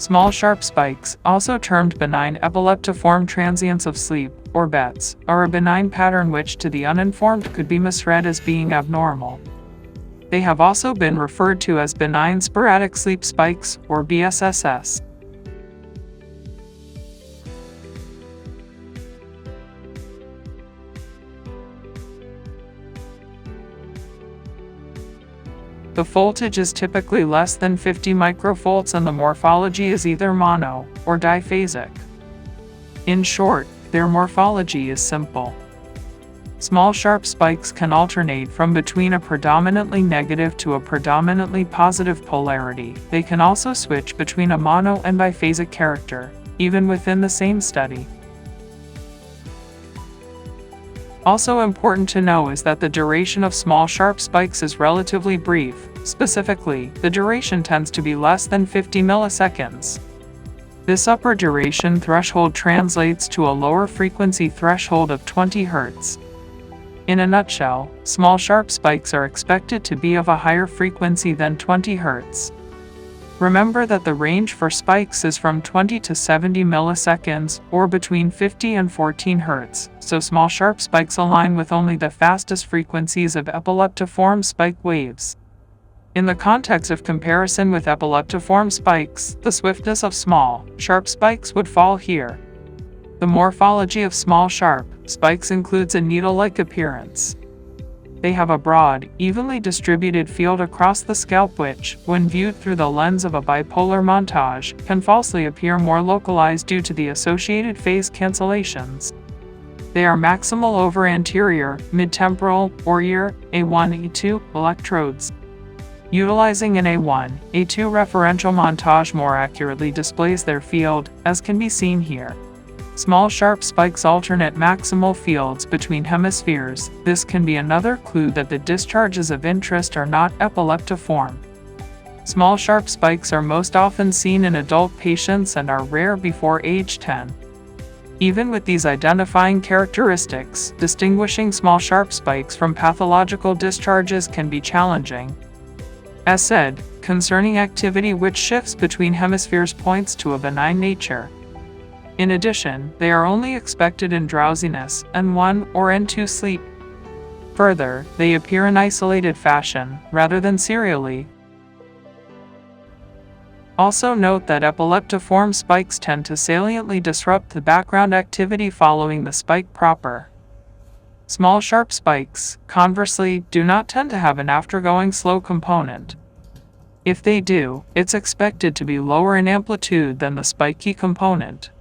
Small sharp spikes, also termed benign epileptiform transients of sleep, or BETs, are a benign pattern which to the uninformed could be misread as being abnormal. They have also been referred to as benign sporadic sleep spikes, or BSSS. The voltage is typically less than 50 microvolts and the morphology is either mono or diphasic. In short, their morphology is simple. Small sharp spikes can alternate from between a predominantly negative to a predominantly positive polarity. They can also switch between a mono and biphasic character, even within the same study. Also important to know is that the duration of small sharp spikes is relatively brief. Specifically, the duration tends to be less than 50 milliseconds. This upper duration threshold translates to a lower frequency threshold of 20 Hz. In a nutshell, small sharp spikes are expected to be of a higher frequency than 20 Hz. Remember that the range for spikes is from 20 to 70 milliseconds, or between 50 and 14 Hz, so small sharp spikes align with only the fastest frequencies of epileptiform spike waves. In the context of comparison with epileptiform spikes, the swiftness of small, sharp spikes would fall here. The morphology of small sharp spikes includes a needle-like appearance. They have a broad, evenly distributed field across the scalp which, when viewed through the lens of a bipolar montage, can falsely appear more localized due to the associated phase cancellations. They are maximal over anterior, mid-temporal, or ear, A1, A2 electrodes. Utilizing an A1, A2 referential montage more accurately displays their field, as can be seen here. Small sharp spikes alternate maximal fields between hemispheres. This can be another clue that the discharges of interest are not epileptiform. Small sharp spikes are most often seen in adult patients and are rare before age 10. Even with these identifying characteristics, distinguishing small sharp spikes from pathological discharges can be challenging. As said, concerning activity which shifts between hemispheres points to a benign nature. In addition, they are only expected in drowsiness, N1 or N2 sleep. Further, they appear in isolated fashion, rather than serially. Also note that epileptiform spikes tend to saliently disrupt the background activity following the spike proper. Small sharp spikes, conversely, do not tend to have an aftergoing slow component. If they do, it's expected to be lower in amplitude than the spiky component.